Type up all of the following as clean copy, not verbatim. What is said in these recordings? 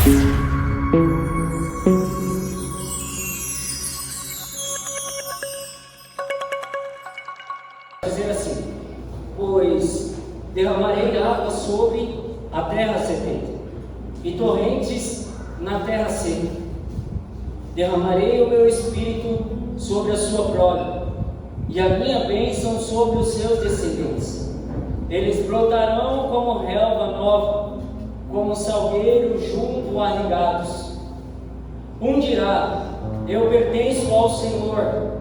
Dizer assim: pois derramarei água sobre a terra sedenta e torrentes na terra seca. Derramarei o meu espírito sobre a sua prole e a minha bênção sobre os seus descendentes. Eles brotarão como relva nova, como salgueiro junto a regados. Um dirá: eu pertenço ao Senhor.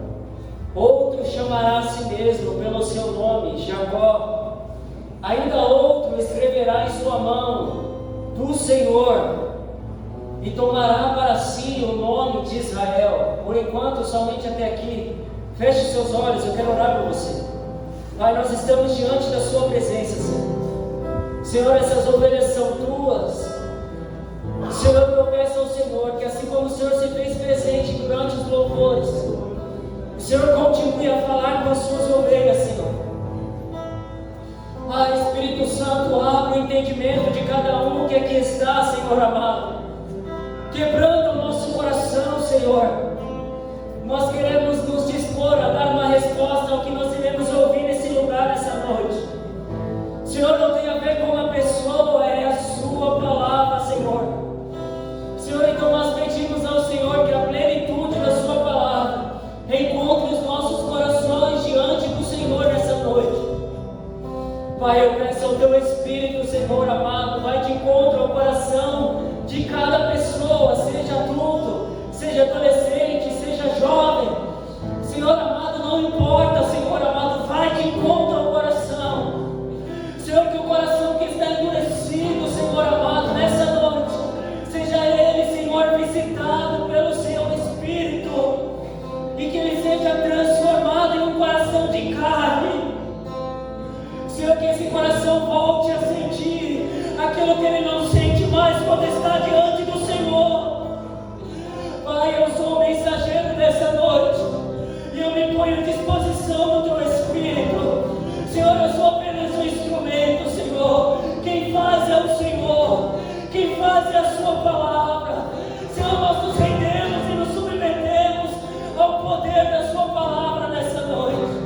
Outro chamará a si mesmo pelo seu nome, Jacó. Ainda outro escreverá em sua mão, do Senhor, e tomará para si o nome de Israel. Por enquanto, somente até aqui. Feche seus olhos, eu quero orar por você. Pai, nós estamos diante da sua presença, Senhor. Senhor, essas ovelhas são tuas. Senhor, eu peço ao Senhor que, assim como o Senhor se fez presente durante os louvores, o Senhor continue a falar com as suas ovelhas, Senhor. Pai, Espírito Santo, abre o entendimento de cada um que aqui está, Senhor amado, quebrando o nosso coração, Senhor. Nós queremos nos dispor a dar uma resposta ao que nós iremos ouvir nesse lugar, nessa noite. Senhor, não tem a ver com a pessoa, é a sua palavra, Senhor. Senhor, então nós pedimos ao Senhor que a plenitude da sua palavra encontre os nossos corações diante do Senhor nessa noite. Pai, eu peço ao teu Espírito, Senhor amado, vai de encontro ao coração de cada pessoa, seja adulto, seja adolescente, seja jovem. Senhor amado, não importa, Senhor amado, vai de encontro ao coração. Senhor, que o coração que está endurecido, Senhor amado, nessa noite, seja ele, Senhor, visitado pelo seu Espírito, e que ele seja transformado em um coração de carne. Senhor, que esse coração volte a sentir aquilo que ele não sente mais quando está diante do Senhor. Pai, eu sou o mensageiro dessa noite e eu me ponho à disposição do teu Espírito. Senhor, eu sou apenas um instrumento, Senhor. Quem faz é o Senhor, quem faz é a sua palavra. Senhor, nós nos rendemos e nos submetemos ao poder da sua palavra nessa noite.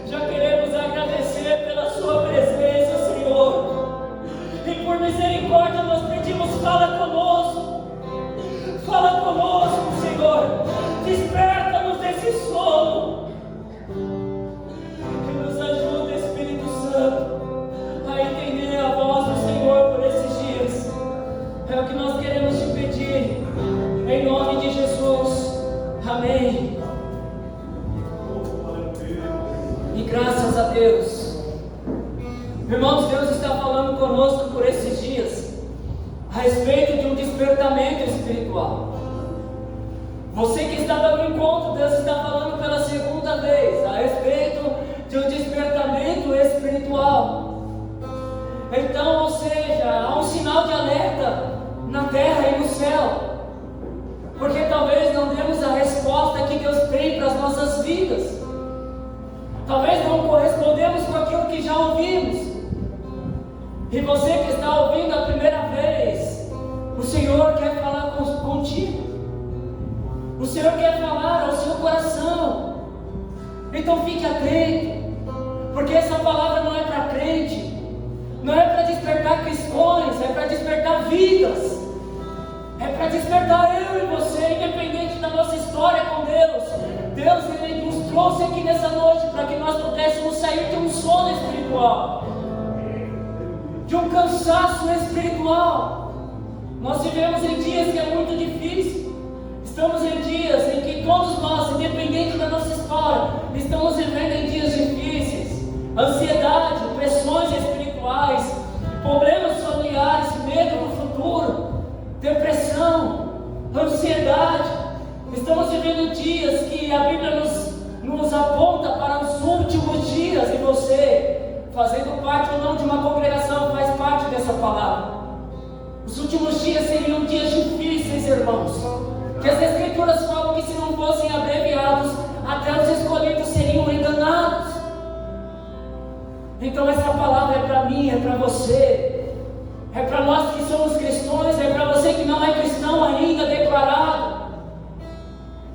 Já queremos agradecer pela sua presença, Senhor, e por misericórdia nós pedimos, fala conosco. Fala conosco, Senhor. Desperta-nos desse sono. Que nos ajude, Espírito Santo, a entender a voz do Senhor por esses dias. É o que nós queremos te pedir, em nome de Jesus. Amém. E graças a Deus. Irmãos, Deus está falando conosco por esses dias a respeito de um despertamento espiritual. Você que estava no encontro, Deus está falando pela segunda vez a respeito de um despertamento espiritual. Então, ou seja, há um sinal de alerta na terra e no céu, porque talvez não demos a resposta que Deus tem para as nossas vidas. Talvez não correspondemos com aquilo que já ouvimos. E você que está ouvindo a primeira vez, o Senhor quer falar contigo. O Senhor quer falar ao seu coração. Então fique atento, porque essa palavra não é para crente, não é para despertar questões, é para despertar vidas. É para despertar eu e você, independente da nossa história com Deus. Deus, Ele nos trouxe aqui nessa noite para que nós pudéssemos sair de um sono espiritual, de um cansaço espiritual. Nós vivemos em dias que é muito difícil. Estamos em dias em que todos nós, independente da nossa história, estamos vivendo em dias difíceis. Ansiedade, pressões espirituais, problemas familiares, medo do futuro, depressão, ansiedade. Estamos vivendo dias que a Bíblia nos aponta para os últimos dias, e você, fazendo parte ou não de uma congregação, faz parte dessa palavra. Os últimos dias seriam dias difíceis, irmãos, que as Escrituras falam que se não fossem abreviados, até os escolhidos seriam enganados. Então essa palavra é para mim, é para você, é para nós que somos cristãos, é para você que não é cristão ainda declarado.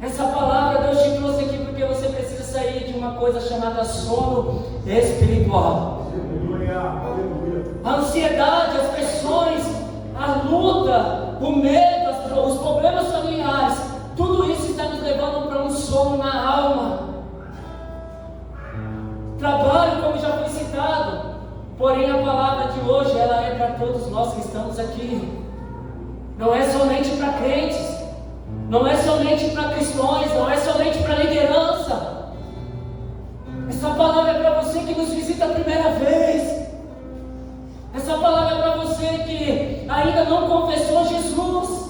Essa palavra Deus te trouxe aqui porque você precisa sair de uma coisa chamada sono espiritual. A ansiedade, as pressões, a luta, o medo, os problemas familiares, tudo isso está nos levando para um sono na alma. Trabalho, como já foi citado, porém a palavra de hoje, ela é para todos nós que estamos aqui. Não é somente para crentes, não é somente para cristãos, não é somente para liderança. Essa palavra é para você que nos visita a primeira vez. Essa palavra é para você que ainda não confessou Jesus.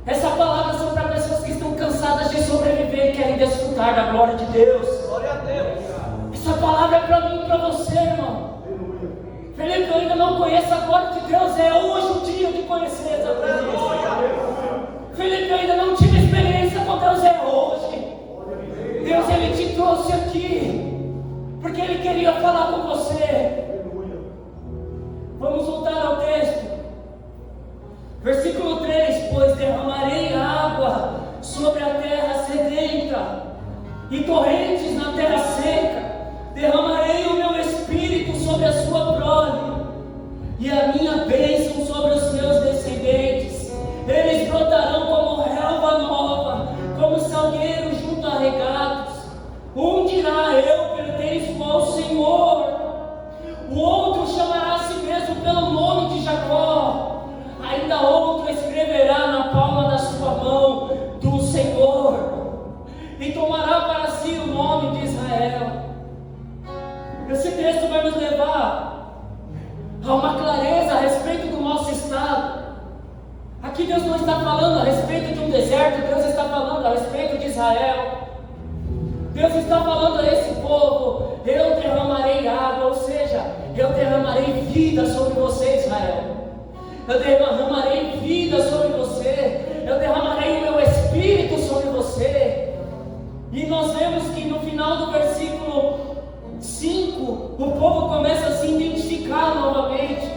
Essa palavra são para pessoas que estão cansadas de sobreviver e querem desfrutar da glória de Deus. Glória a Deus. Essa palavra é para mim e para você, irmão. Felipe, eu ainda não conheço a glória de Deus. É hoje o dia de conhecer essa glória. Felipe, eu ainda não tive experiência com Deus. É hoje. Deus, Ele te trouxe aqui porque Ele queria falar com você. Vamos voltar ao texto. Versículo 3: pois derramarei água sobre a terra sedenta e torrentes na terra seca. Derramarei o meu espírito sobre a sua prole e a minha bênção sobre os seus descendentes. Eles brotarão como relva nova, como salgueiro junto a regatos. Um dirá: eu pertenço ao Senhor. O outro chamará a si mesmo pelo nome de Jacó. Ainda outro escreverá na palma da sua mão: do Senhor, e tomará para si o nome de Israel. Esse texto vai nos levar a uma clareza a respeito do nosso estado. Aqui Deus não está falando a respeito de um deserto, Deus está falando a respeito de Israel. Deus está falando a esse povo: eu derramarei água, ou seja, eu derramarei vida sobre você, Israel. Eu derramarei vida sobre você, eu derramarei o meu espírito sobre você. E nós vemos que no final do versículo 5, o povo começa a se identificar novamente.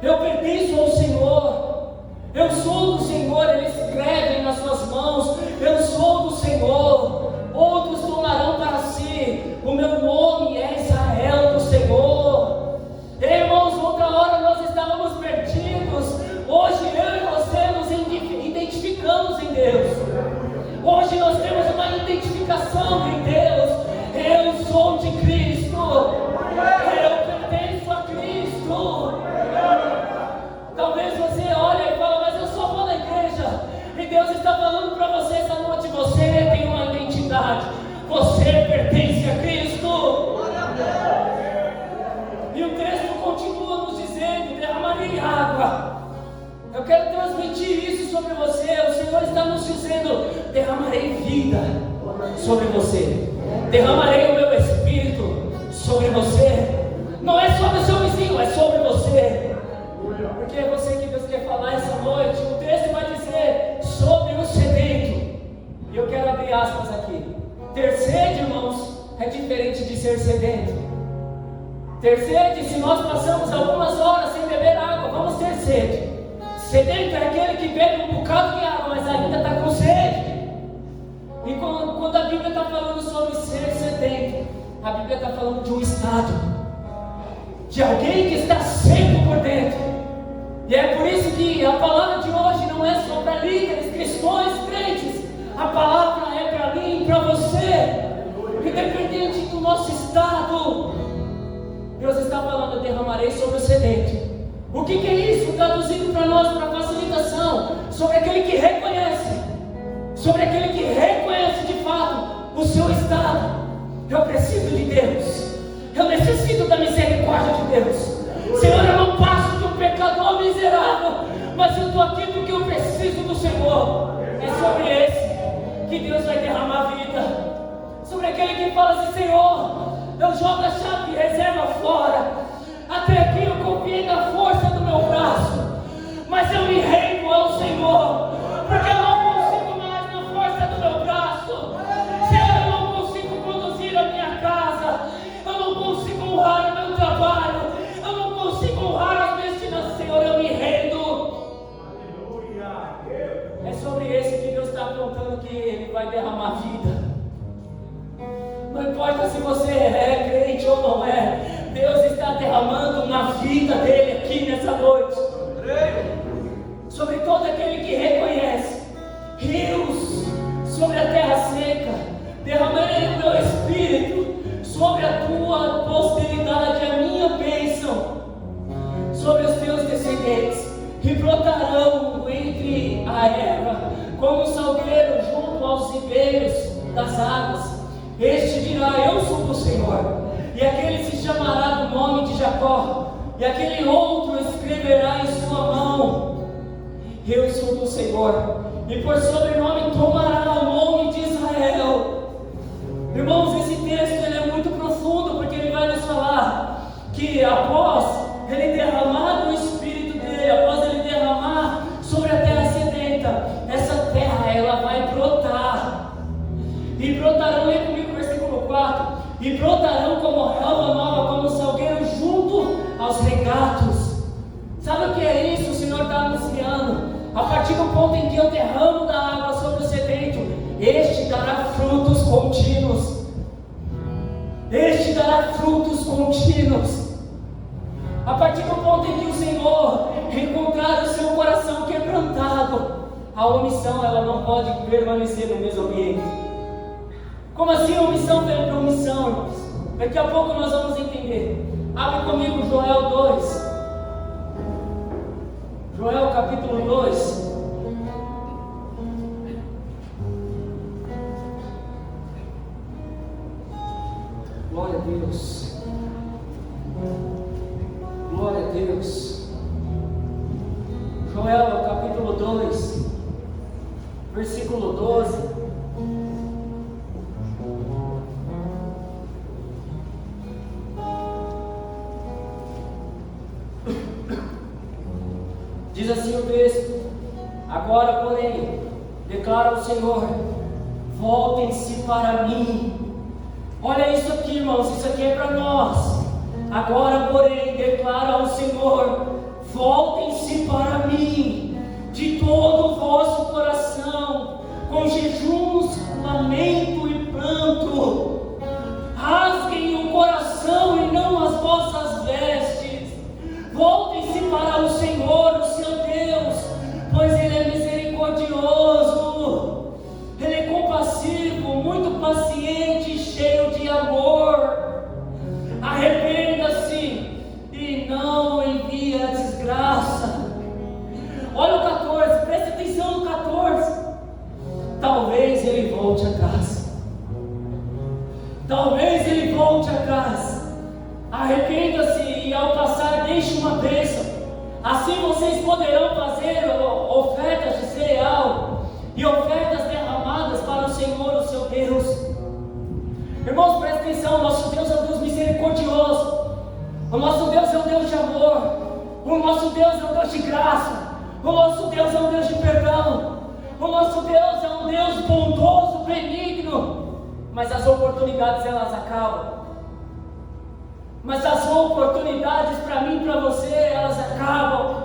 Eu pertenço ao Senhor, eu sou do Senhor. Eles escrevem nas suas mãos: eu sou do Senhor. Outros tomarão para si: o meu nome é Israel do Senhor. Irmãos, outra hora nós estávamos perdidos. Hoje eu e você nos identificamos em Deus. Hoje nós temos uma identificação em Deus. Eu sou de Cristo. Eu pertenço a Cristo. Talvez você olhe e fale: mas eu só vou na igreja. E Deus está falando para você essa noite: você tem uma identidade. Você pertence a Cristo. E o texto continua nos dizendo: derramarei água. Eu quero transmitir isso sobre você. O Senhor está nos dizendo: derramarei vida sobre você. Derramarei o meu espírito sobre você. Não é sobre o seu vizinho, é sobre você. Porque é você que Deus quer falar essa noite. O texto vai dizer sobre o sedento. E eu quero abrir aspas aqui. Ter sede, irmãos, é diferente de ser sedento. Ter sede, se nós passamos algumas horas sem beber água, vamos ter sede. Sedento é aquele que bebe um bocado de água, mas ainda está com sede. E quando a Bíblia está falando sobre ser sedento, a Bíblia está falando de um estado, de alguém que está seco por dentro. E é por isso que a palavra de hoje não é só para líderes, cristãos, crentes. A palavra é para mim e para você. Independente do nosso estado, Deus está falando: eu derramarei sobre o sedento. O que é isso? Traduzido para nós, para facilitação, sobre aquele que reconhece, sobre aquele que reconhece de fato o seu estado. Eu preciso de Deus, eu necessito da misericórdia de Deus. Senhor, eu não passo de um pecador miserável, mas eu estou aqui porque eu preciso do Senhor. É sobre esse que Deus vai derramar vida. Sobre aquele que fala assim: Senhor, eu jogo a chave e reserva fora. Até aqui eu confiei na força do meu braço, mas eu me rendo ao Senhor, porque eu não consigo mais na força do meu braço. Senhor, eu não consigo conduzir a minha casa, eu não consigo honrar o meu trabalho, eu não consigo honrar as destinações. Senhor, eu me rendo. Ele vai derramar vida. Não importa se você é crente ou não é, Deus está derramando uma vida dele aqui nessa noite. Sobre todo aquele que reconhece. Rios sobre a terra seca. Derramarei o meu espírito sobre a tua posteridade, a minha bênção sobre os teus descendentes. E brotarão entre a erva, como um salgueiro junto aos ribeiros das águas. Este dirá: eu sou do Senhor. E aquele se chamará do nome de Jacó. E aquele outro escreverá em sua mão: eu sou do Senhor. E por sobrenome tomará o nome de Israel. Irmãos, esse texto ele é muito profundo, porque ele vai nos falar que após ele derramar o Espírito dele, após ele derramar sobre a terra sedenta, essa terra ela vai brotar. E brotarão, leia comigo o versículo 4, e brotarão como relva nova, como salgueiro junto aos regatos. Sabe o que é isso? O Senhor está anunciando. A partir do ponto em que eu derramo da água sobre o sedento, este dará frutos contínuos. Este dará frutos contínuos. A partir do ponto em que o Senhor encontrar o seu coração quebrantado, a omissão ela não pode permanecer no mesmo ambiente. Como assim omissão pela omissão, irmãos? Daqui a pouco nós vamos entender. Abre comigo Joel 2. Joel capítulo 2. Glória a Deus. Glória a Deus. Joel capítulo 2, versículo 12. Diz assim o texto: agora, porém, declara o Senhor, voltem-se para mim. Olha isso aqui, irmãos, isso aqui é para nós. Agora, porém, declara o Senhor, voltem-se para mim, de todo o vosso coração, com jejuns, lamento e pranto. Rasguem o coração e não as vossas vestes. Voltem-se para o Senhor, o seu Deus, pois Ele é misericordioso, Ele é compassivo, muito paciente, cheio de amor. Arrependa-se e não envie a desgraça. Olha o 14, preste atenção no 14. Talvez ele volte atrás. Talvez ele volte atrás. Arrependa-se e ao passar deixe uma bênção. Assim vocês poderão fazer ofertas de cereal e ofertas derramadas para o Senhor, o seu Deus. Irmãos, presta atenção, o nosso Deus é um Deus misericordioso. O nosso Deus é um Deus de amor. O nosso Deus é um Deus de graça. O nosso Deus é um Deus de perdão. O nosso Deus é um Deus bondoso, benigno. Mas as oportunidades elas acabam. Mas as oportunidades para mim e para você, elas acabam.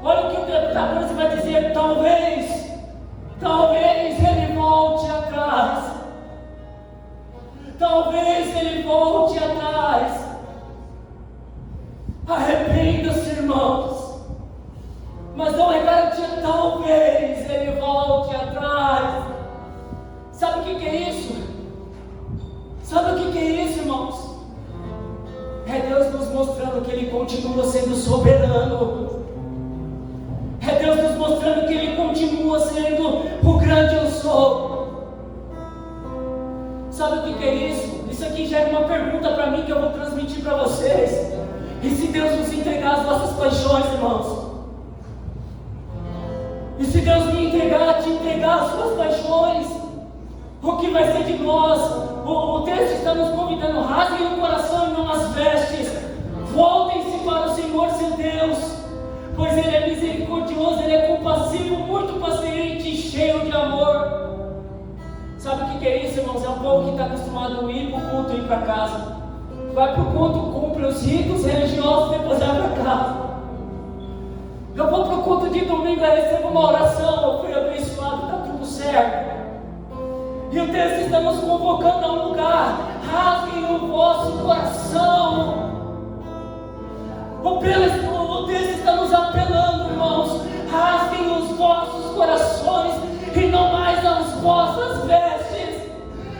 Olha o que o 14 vai dizer: talvez ele volte atrás. Talvez ele volte atrás. Arrependa-se, irmãos. Mas não é garantia, talvez ele volte atrás. Sabe o que é isso? Sabe o que é isso, irmãos? É Deus nos mostrando que Ele continua sendo soberano. É Deus nos mostrando que Ele continua sendo o grande eu sou. Sabe o que é isso? Isso aqui já é uma pergunta para mim que eu vou transmitir para vocês. E se Deus nos entregar as nossas paixões, irmãos? E se Deus me entregar, te entregar as suas paixões? O que vai ser de nós? O texto está nos convidando: rasguem o coração e não as vestes. Voltem-se para o Senhor, seu Deus, pois Ele é misericordioso, Ele é compassivo, muito paciente e cheio de amor. Sabe o que é isso, irmãos? É um povo que está acostumado a ir para o culto e ir para casa. Vai para o culto, cumpre os ritos religiosos, depois vai para casa. Eu vou para o culto de domingo, eu recebo uma oração, eu fui abençoado, está tudo certo. E o texto está nos convocando a um lugar. Rasguem o vosso coração. O texto está nos apelando, irmãos. Rasguem os vossos corações e não mais as vossas vestes.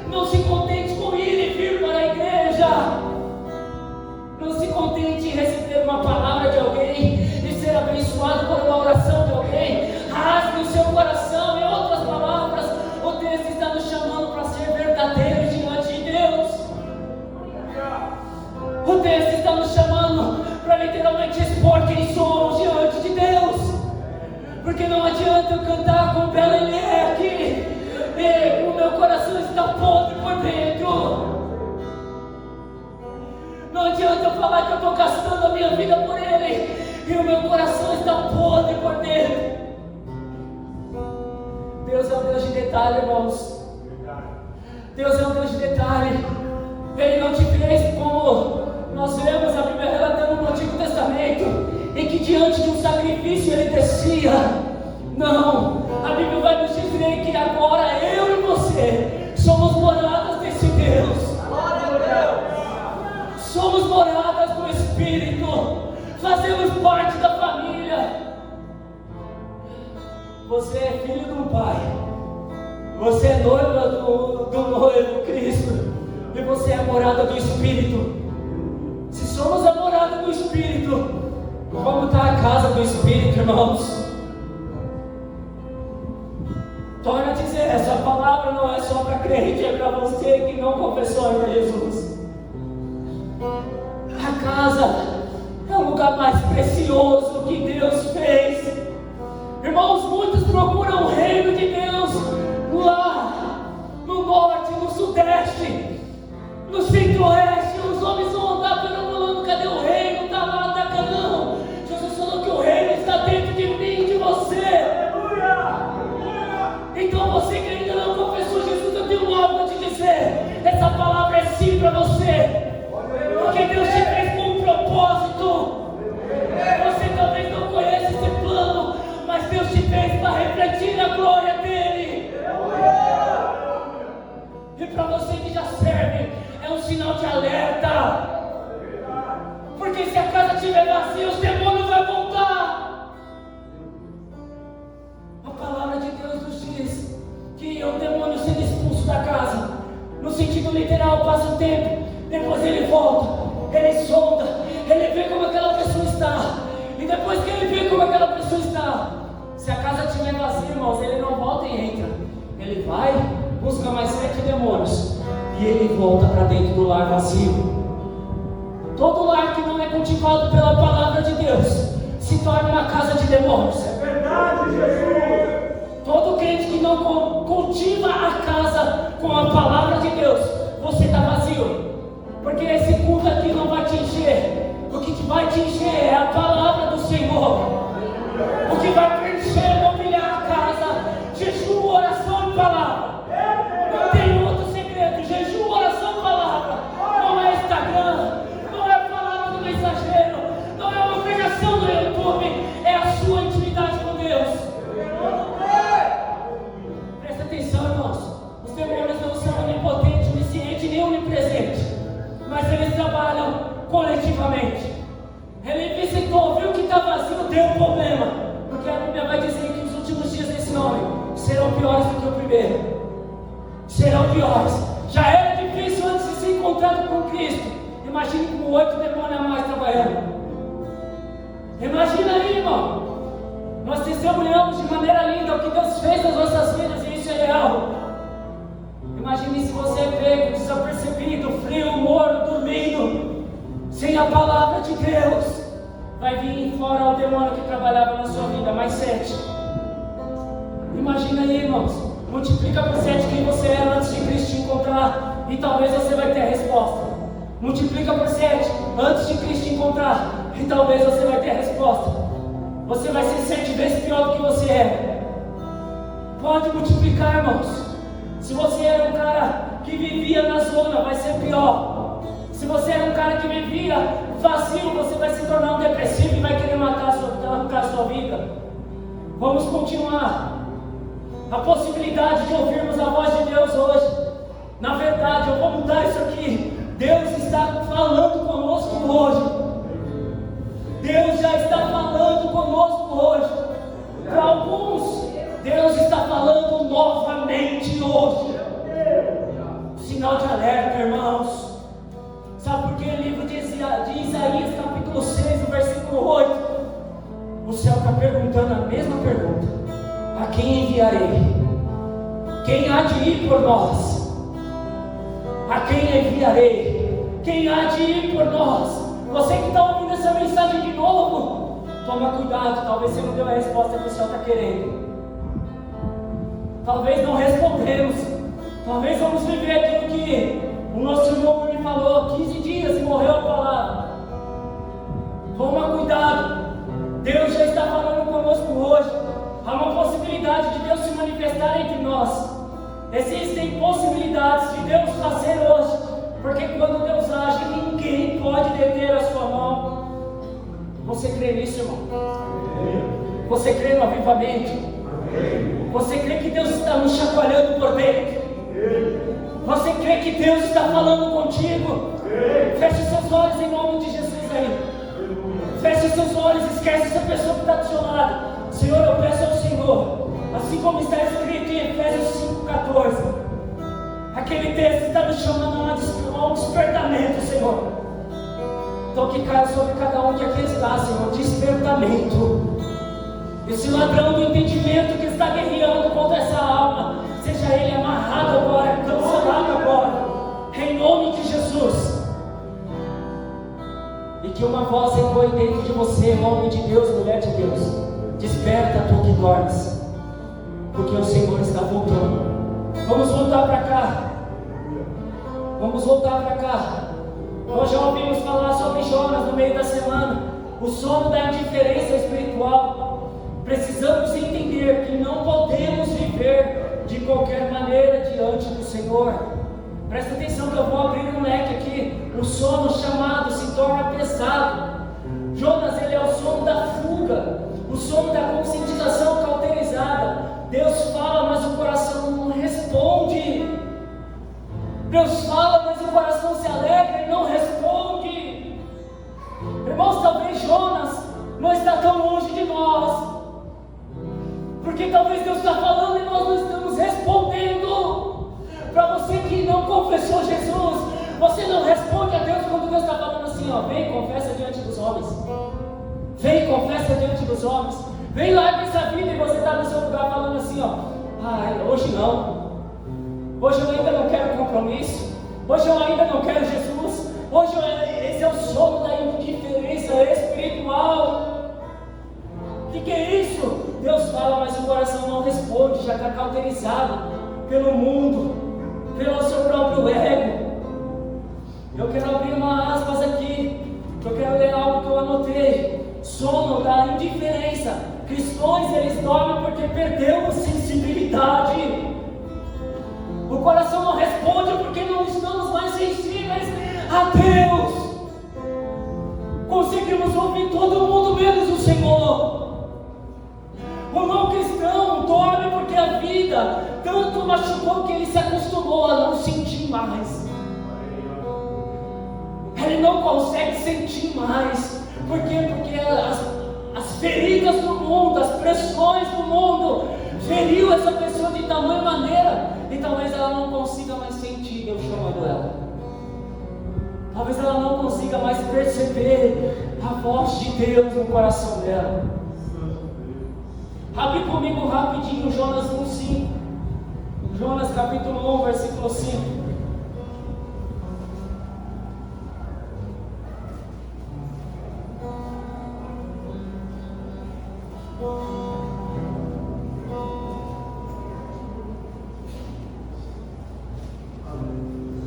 Não se contente com ir e vir para a igreja. Não se contente em receber uma palavra de alguém e ser abençoado por uma oração de alguém. Rasgue o seu coração. Em outras palavras, o texto está nos chamando para ser verdadeiros diante de Deus. O texto está nos chamando para literalmente expor quem somos diante de Deus. Porque não adianta eu cantar com Beleque e o meu coração está podre por dentro. Não adianta eu falar que eu estou gastando a minha vida por Ele e o meu coração está podre por dentro. Deus é um Deus de detalhe, irmãos. Deus é um Deus de detalhe. Ele não te fez como nós vemos a Bíblia relatando no Antigo Testamento, em que diante de um sacrifício Ele descia. Não, a Bíblia vai nos dizer que agora eu e você somos moradas desse Deus. Somos moradas do Espírito, fazemos parte da família. Você é filho de um pai, você é noiva do noivo Cristo, e você é a morada do Espírito. Se somos a morada do Espírito, como está a casa do Espírito, irmãos? Torna a dizer, essa palavra não é só para crente, é para você que não confessou ainda Jesus. A casa é o lugar mais precioso que Deus fez. Irmãos, muitos procuram o reino de Deus lá no norte, no sudeste, no centro-oeste. Os homens vão andar perambulando, cadê o reino? Está lá, está cá não. Jesus falou que o reino está dentro de mim, de você. Então você que ainda não confessou Jesus, eu tenho algo a te dizer. Essa palavra é sim para você. Porque Deus te fez com um propósito. Você talvez não conheça esse plano, mas Deus te fez para refletir a glória dEle. E para você que já serve, é um sinal de alerta. Porque se a casa estiver vazia, os demônios vão voltar. A palavra de Deus nos diz que o demônio sendo expulso da casa, no sentido literal, passa um tempo, depois ele volta, ele sonda, ele vê como aquela pessoa está. E depois que ele vê como aquela pessoa está, se a casa estiver vazia, irmãos, ele não volta e entra. Ele vai, busca mais 7 demônios e ele volta para dentro do lar vazio. Todo lar que não é cultivado pela palavra de Deus se torna uma casa de demônios. É verdade, Jesus. Todo crente que não cultiva a casa com a palavra de Deus, você está vazio. Porque esse culto aqui não vai te encher. O que vai te encher é a palavra do Senhor. O que vai preencher, mobiliar a casa, jejum, oração e palavra. Não tem outro segredo. Jejum, oração e palavra. Não é Instagram, não é a palavra do mensageiro, não é uma pregação do YouTube, é a sua intimidade com Deus. Presta atenção, irmãos. Os demônios não são onipotentes, oniscientes nem onipresentes, mas eles trabalham coletivamente. Ele visitou, viu que está vazio, deu um problema. Porque a Bíblia vai dizer que os últimos dias desse homem serão piores do que o primeiro. Serão piores. Já era difícil antes de ser encontrado com Cristo. Imagine com 8 demônios a mais trabalhando. Imagina aí, irmão. Nós testemunhamos de maneira linda o que Deus fez nas nossas vidas e isso é real. Imagine se você é pego, desapercebido, frio, morno, dormindo, sem a palavra de Deus. Vai vir fora o demônio que trabalhava na sua vida, mais 7. Imagina aí, irmãos. Multiplica por 7 quem você era antes de Cristo te encontrar e talvez você vai ter a resposta. Multiplica por 7 antes de Cristo te encontrar e talvez você vai ter a resposta. Você vai ser 7 vezes pior do que você é. Pode multiplicar, irmãos. Se você era um cara que vivia na zona, vai ser pior. Se você era um cara que vivia vazio, você vai se tornar um depressivo e vai querer arrancar a sua vida. Vamos continuar. a possibilidade de ouvirmos a voz de Deus hoje. Na verdade, eu vou mudar isso aqui. Deus está falando conosco hoje. Deus já está falando conosco hoje. Para alguns, Deus está falando novamente hoje. Sinal de alerta, irmãos. Sabe por que o livro de Isaías, capítulo 6, versículo 8, o céu está perguntando a mesma pergunta: a quem enviarei? Quem há de ir por nós? A quem enviarei? Quem há de ir por nós? Você que está ouvindo essa mensagem de novo, toma cuidado, talvez você não deu a resposta que o céu está querendo. Talvez não respondemos. Talvez vamos viver aquilo que o nosso irmão me falou: 15 dias e morreu a palavra. Toma cuidado. Deus já está falando conosco hoje. Há uma possibilidade de Deus se manifestar entre nós. Existem possibilidades de Deus fazer hoje, porque quando Deus age, ninguém pode deter a sua mão. Você crê nisso, irmão? Você crê no avivamento? Você crê que Deus está nos chacoalhando por dentro? Você crê que Deus está falando contigo? Feche seus olhos em nome de Jesus aí. Feche seus olhos, esquece essa pessoa que está do seu lado. Senhor, eu peço ao Senhor, assim como está escrito em Efésios 5,14, aquele texto está nos chamando a um despertamento, Senhor. Então que caia sobre cada um que aqui está, Senhor, despertamento. Esse ladrão do entendimento que está guerreando contra essa alma, seja ele amarrado agora, cancelado agora, em nome de Jesus. E que uma voz ecoe dentro de você, em nome de Deus, mulher de Deus. Desperta tu que dormes, porque o Senhor está voltando. Vamos voltar para cá. Vamos voltar para cá. Nós já ouvimos falar sobre Jonas no meio da semana. O sono da indiferença espiritual. Precisamos entender que não podemos viver de qualquer maneira diante do Senhor. Presta atenção que eu vou abrir um leque aqui. O sono chamado se torna pesado. Jonas, ele é o sono da fuga, o sono da conscientização cauterizada. Deus fala, mas o coração não responde. Deus fala, mas o coração se alegra e não responde. Irmãos, talvez Jonas não está tão longe de nós, porque talvez Deus está falando e nós não estamos respondendo. Para você que não confessou Jesus, você não responde a Deus quando Deus está falando assim, ó: vem, confessa diante dos homens. Vem, confessa diante dos homens. Vem lá com essa vida, e você está no seu lugar falando assim, ó: ai, hoje não. Hoje eu ainda não quero compromisso. Hoje eu ainda não quero Jesus. Hoje esse é o sono da indiferença espiritual. O que é isso? Deus fala, mas o coração não responde. Já está cauterizado pelo mundo, pelo seu próprio ego. Eu quero abrir uma aspas aqui. Eu quero ler algo que eu anotei. Sono da indiferença. Cristãos, eles dormem porque perderam a sensibilidade. O coração não responde porque não estamos mais sensíveis a Deus. Conseguimos ouvir todo mundo menos o Senhor. O não cristão dorme porque a vida tanto machucou que ele se acostumou a não sentir mais. Ele não consegue sentir mais. Por quê? Porque as feridas do mundo, as pressões do mundo feriu essa pessoa de tamanha maneira, e talvez ela não consiga mais sentir Deus chamando ela. Talvez ela não consiga mais perceber a voz de Deus no coração dela. Abre comigo rapidinho Jonas 1:5. Jonas capítulo 1, versículo 5.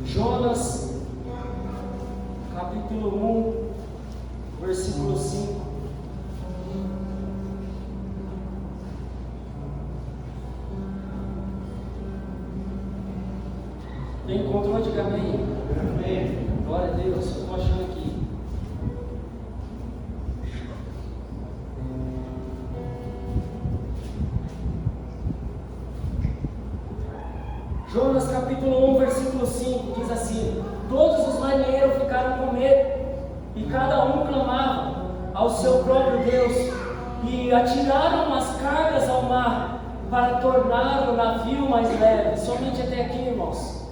Jonas, capítulo 1, versículo 5. Quem encontrou, diga amém. Amém. Glória a Deus, eu estou achando aqui. Jonas capítulo 1, versículo 5 diz assim: todos os marinheiros ficaram com medo, e cada um clamava ao seu próprio Deus, e atiraram as cargas ao mar para tornar o navio mais leve. Somente até aqui, irmãos.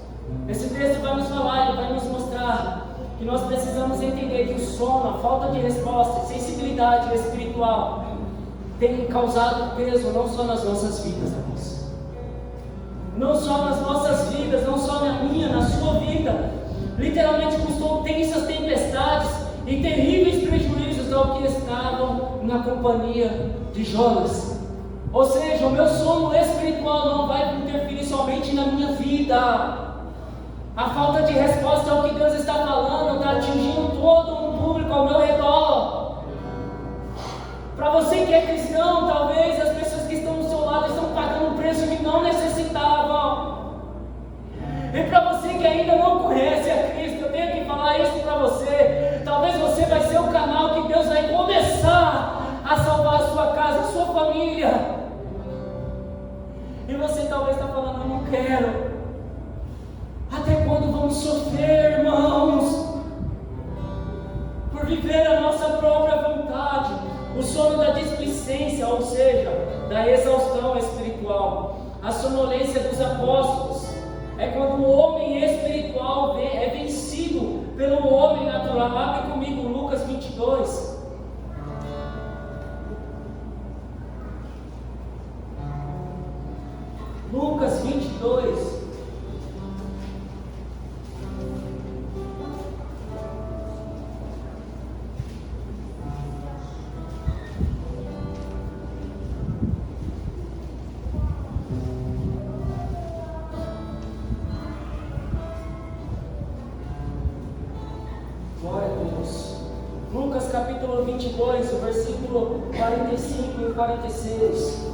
Esse texto vai nos falar, ele vai nos mostrar que nós precisamos entender que o sono, a falta de resposta, sensibilidade espiritual tem causado peso não só nas nossas vidas, irmãos. Não só nas nossas vidas, não só na minha, na sua vida. Literalmente custou tensas tempestades e terríveis prejuízos ao que estavam na companhia de Jonas. Ou seja, o meu sono espiritual não vai interferir somente na minha vida. A falta de resposta ao que Deus está falando está atingindo todo um público ao meu redor. Para você que é cristão, talvez as pessoas que estão do seu lado estão pagando um preço que não necessitavam. E para você que ainda não conhece a Cristo, eu tenho que falar isso para você. Talvez você vai ser o canal que Deus vai começar a salvar a sua casa, a sua família. E você talvez está falando: eu não quero. Até quando vamos sofrer, irmãos? Por viver a nossa própria vontade. O sono da displicência, ou seja, da exaustão espiritual. A sonolência dos apóstolos é quando o homem espiritual é vencido pelo homem natural. Abre comigo Lucas 22. Lucas 22. Glória a Deus. Lucas capítulo 22, o versículo 45 e 46.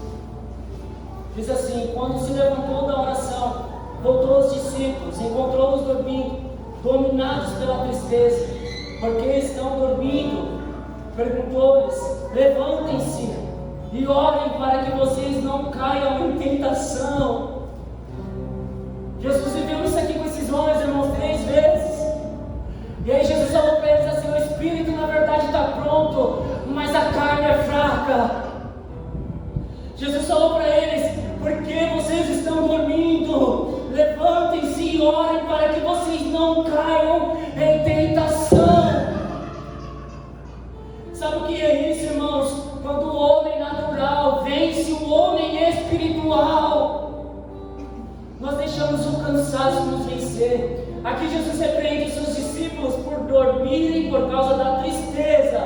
Diz assim: quando se levantou da oração, voltou aos discípulos, encontrou-os dormindo, dominados pela tristeza. Porque estão dormindo? Perguntou-lhes: levantem-se e orem para que vocês não caiam em tentação. Jesus viveu isso aqui com esses homens, irmãos, 3 vezes. E aí Jesus falou para eles assim: o espírito na verdade está pronto, mas a carne é fraca. Jesus falou para eles: por que vocês estão dormindo? Levantem-se e orem para que vocês não caiam em tentação. Sabe o que é isso, irmãos? Quando o homem natural vence o homem espiritual, nós deixamos o cansaço nos vencer. Aqui Jesus repreende os seus discípulos por dormirem por causa da tristeza.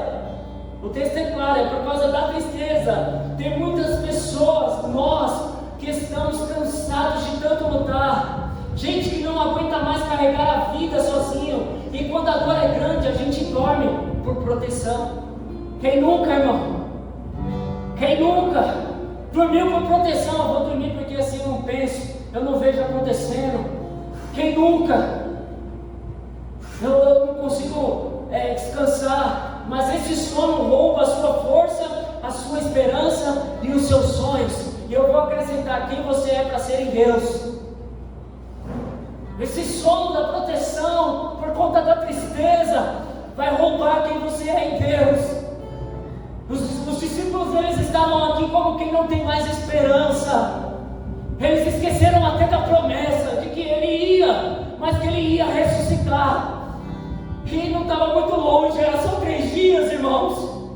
O texto é claro, é por causa da tristeza. Tem muitas pessoas, nós, que estamos cansados de tanto lutar. Gente que não aguenta mais carregar a vida sozinho. E quando a dor é grande, a gente dorme por proteção. Quem nunca, irmão? Quem nunca dormiu por proteção? Eu vou dormir porque assim eu não penso, eu não vejo acontecendo. Quem nunca? Eu não consigo descansar, mas esse sono rouba a sua força, a sua esperança e os seus sonhos. E eu vou acrescentar: quem você é para ser em Deus. Esse sono da proteção por conta da tristeza vai roubar quem você é em Deus. Os discípulos, eles estavam aqui como quem não tem mais esperança. Eles esqueceram até da promessa de que ele ia, mas que ele ia ressuscitar. E não estava muito longe, era só 3 dias, irmãos.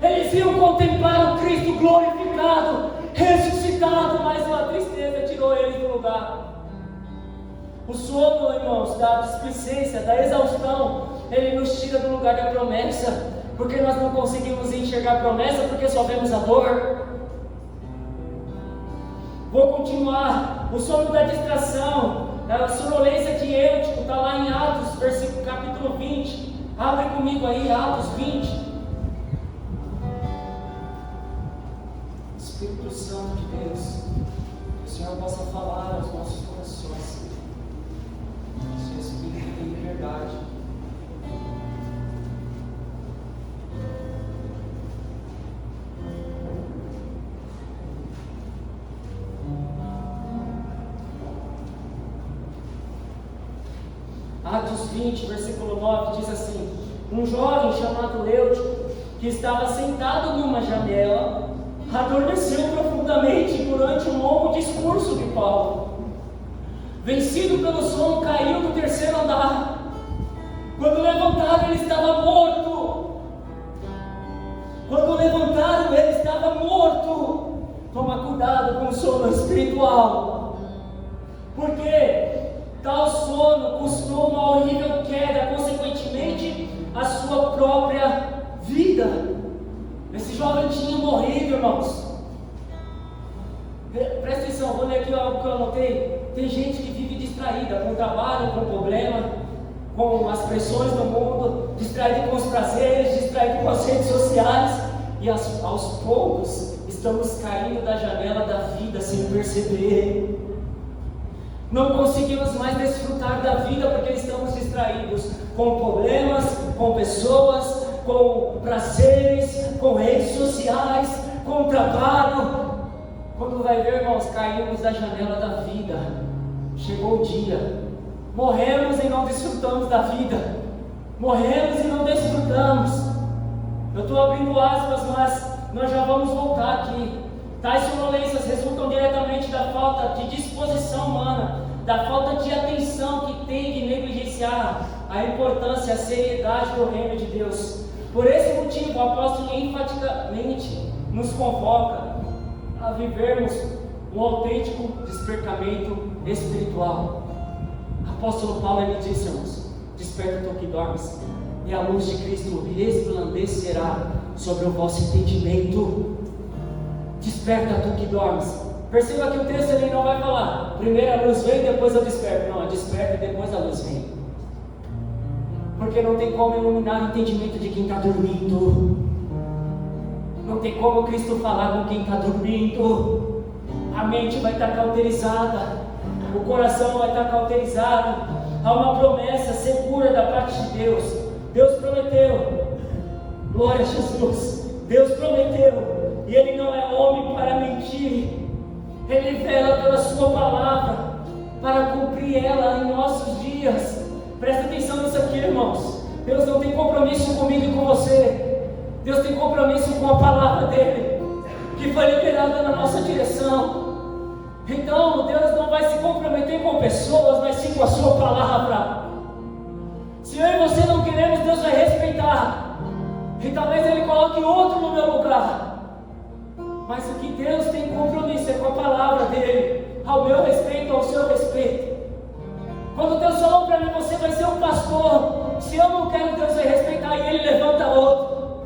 Eles iam contemplar o Cristo glorificado, ressuscitado, mas a tristeza tirou eles do lugar. O sono, irmãos, da displicência, da exaustão, ele nos tira do lugar da promessa, porque nós não conseguimos enxergar a promessa, porque só vemos a dor. Vou continuar. O sono da distração, a sonolência de Eutico, está lá em Atos, capítulo 20. Abre comigo aí, Atos 20. Espírito Santo de Deus, que o Senhor possa falar aos nossos corações. Seu Espírito tem liberdade. Atos 20, versículo 9, diz assim: um jovem chamado Eutico, que estava sentado numa janela, adormeceu profundamente durante um longo discurso de Paulo. Vencido pelo sono, caiu do terceiro andar. Quando levantaram, ele estava morto. Quando levantaram, ele estava morto. Toma cuidado com o sono espiritual, porque tal sono custou uma horrível queda, consequentemente a sua própria vida. Esse jovem tinha morrido, irmãos. Presta atenção, vou ler aqui algo que eu anotei. Tem gente que vive distraída com o trabalho, com o problema, com as pressões do mundo, distraído com os prazeres, distraído com as redes sociais, e aos poucos estamos caindo da janela da vida sem perceber. Não conseguimos mais desfrutar da vida porque estamos distraídos com problemas, com pessoas, com prazeres, com redes sociais, com trabalho. Quando vai ver, irmãos, caímos da janela da vida. Chegou o dia, morremos e não desfrutamos da vida, morremos e não desfrutamos. Eu estou abrindo aspas, mas nós já vamos voltar aqui. Tais sonolências resultam diretamente da falta de disposição humana, da falta de atenção que tem de negligenciar a importância, a seriedade do reino de Deus. Por esse motivo, o apóstolo enfaticamente nos convoca a vivermos um autêntico despertamento espiritual. Apóstolo Paulo, ele disse, irmãos: desperta tu que dormes, e a luz de Cristo resplandecerá sobre o vosso entendimento. Desperta tu que dormes. Perceba que o texto ele não vai falar primeiro a luz vem, depois eu desperto. Não, desperta e depois a luz vem. Porque não tem como iluminar o entendimento de quem está dormindo. Não tem como Cristo falar com quem está dormindo. A mente vai estar cauterizada, o coração vai estar cauterizado. Há uma promessa segura da parte de Deus. Deus prometeu, glória a Jesus, Deus prometeu, e Ele não é homem para mentir. Ele vela pela sua palavra para cumprir ela em nossos dias. Presta atenção nisso aqui, irmãos. Deus não tem compromisso comigo e com você. Deus tem compromisso com a palavra dele, que foi liberada na nossa direção. Então Deus não vai se comprometer com pessoas, mas sim com a sua palavra. Se eu e você não queremos, Deus vai respeitar, e talvez Ele coloque outro no meu lugar. Mas o que Deus tem compromisso é com a palavra dele, ao meu respeito, ao seu respeito. Quando Deus falou para mim, você vai ser um pastor, se eu não quero, Deus vai respeitar, e Ele levanta outro.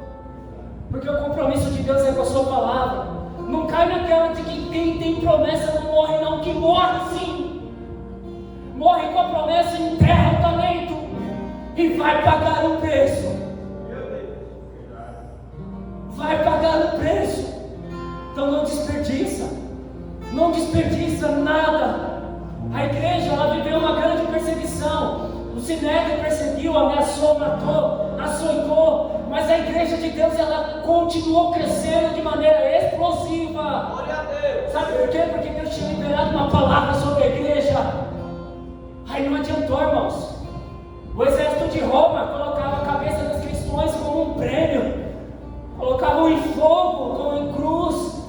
Porque o compromisso de Deus é com a sua palavra. Não cai naquela de que quem tem promessa não morre, não, que morre sim. Morre com a promessa, enterra o talento e vai pagar o preço. Vai pagar o preço. Então não desperdiça nada. A igreja, ela viveu uma grande perseguição. O Sinédrio perseguiu, ameaçou, matou, açoitou, mas a igreja de Deus, ela continuou crescendo de maneira explosiva. Glória a Deus. Sabe por quê? Porque Deus tinha liberado uma palavra sobre a igreja. Aí não adiantou, irmãos. O exército de Roma colocava a cabeça dos cristãos como um prêmio, colocavam em fogo, como em cruz,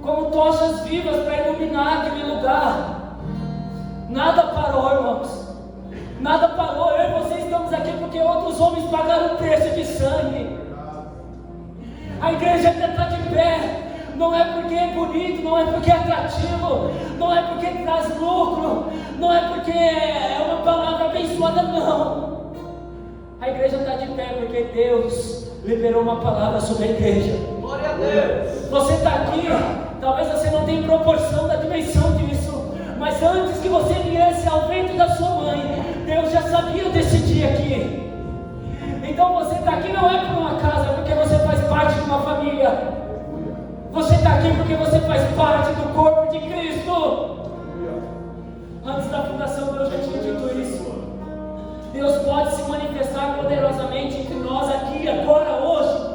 como tochas vivas para iluminar aquele lugar. Nada parou, irmãos. Nada parou. Eu e você estamos aqui porque outros homens pagaram o preço de sangue. A igreja ainda está de pé. Não é porque é bonito, não é porque é atrativo, não é porque traz lucro, não é porque é uma palavra abençoada, não. A igreja está de pé porque Deus liberou uma palavra sobre a igreja. Glória a Deus. Você está aqui, talvez você não tenha proporção da dimensão disso, mas antes que você viesse ao ventre da sua mãe, Deus já sabia desse dia aqui. Então você está aqui não é por uma casa, é porque você faz parte de uma família. Você está aqui porque você faz parte do corpo de Cristo. Antes da fundação, Deus já tinha dito isso. Deus pode se manifestar poderosamente entre nós aqui, agora, hoje.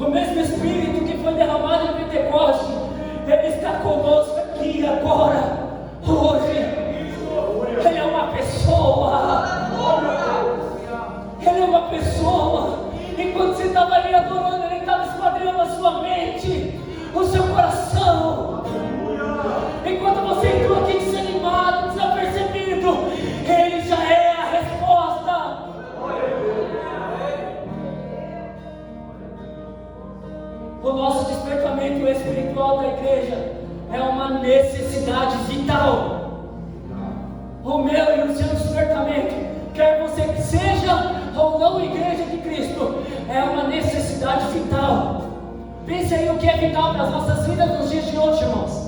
O mesmo Espírito que foi derramado em Pentecostes, Ele está conosco aqui, agora, hoje. Ele é uma pessoa. o seu coração. Enquanto você entrou aqui desanimado, desapercebido, Ele já é a resposta. O nosso despertamento espiritual da igreja é uma necessidade vital. O meu e o seu despertamento, quer você que seja ou não igreja de Cristo, é uma necessidade vital. Pense aí o que é vital para as nossas vidas nos dias de hoje, irmãos.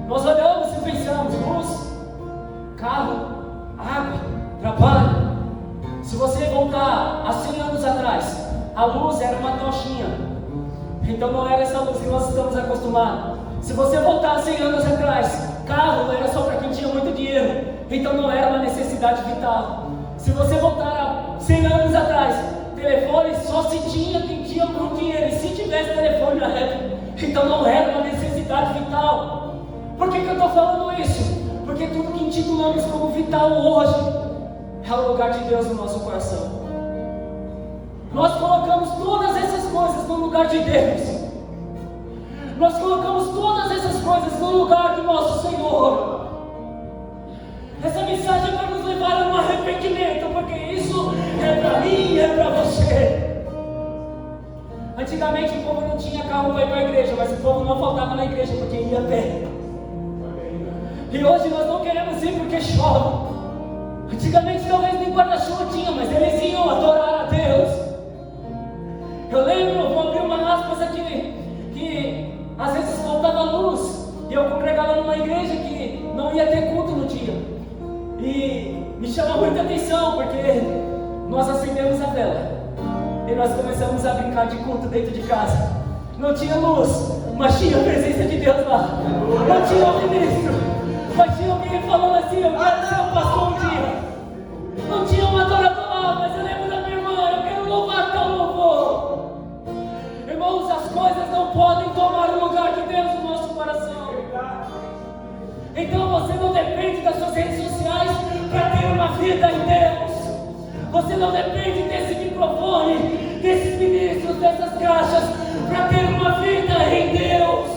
Nós olhamos e pensamos: luz, carro, água, trabalho. Se você voltar há 100 anos atrás, a luz era uma tochinha, então não era essa luz que nós estamos acostumados. Se você voltar há 100 anos atrás, carro era só para quem tinha muito dinheiro, então não era uma necessidade vital. Se você voltar há 100 anos atrás, telefone só se tinha quem tinha muito dinheiro, e se tivesse telefone na época, então não era uma necessidade vital. Por que eu estou falando isso? Porque tudo que intitulamos como vital hoje é o lugar de Deus no nosso coração. Nós colocamos todas essas coisas no lugar de Deus. Nós colocamos todas essas coisas no lugar do nosso Senhor. Essa mensagem é para nos levar a um arrependimento, porque isso é para mim, é para você. Antigamente o povo não tinha carro para ir para a igreja, mas o povo não faltava na igreja porque ia a pé. E hoje nós não queremos ir porque chove. Antigamente talvez nem guarda-chuva tinha, mas eles iam adorar a Deus. Eu lembro, vou abrir uma aspas aqui, que às vezes faltava luz, e eu congregava numa igreja que não ia ter culto no dia. E me chamou muita atenção, porque nós acendemos a vela e nós começamos a brincar de culto dentro de casa. Não tinha luz, mas tinha a presença de Deus lá. Não tinha o ministro, mas tinha alguém falando assim: eu quero ser um pastor um dia. Não tinha um adorador lá, mas eu lembro da minha irmã: eu quero louvar teu louvor. Irmãos, as coisas não podem tomar o lugar de Deus no nosso coração. Então você não depende das suas redes sociais para ter uma vida em Deus. Você não depende desse microfone, desses ministros, dessas caixas para ter uma vida em Deus.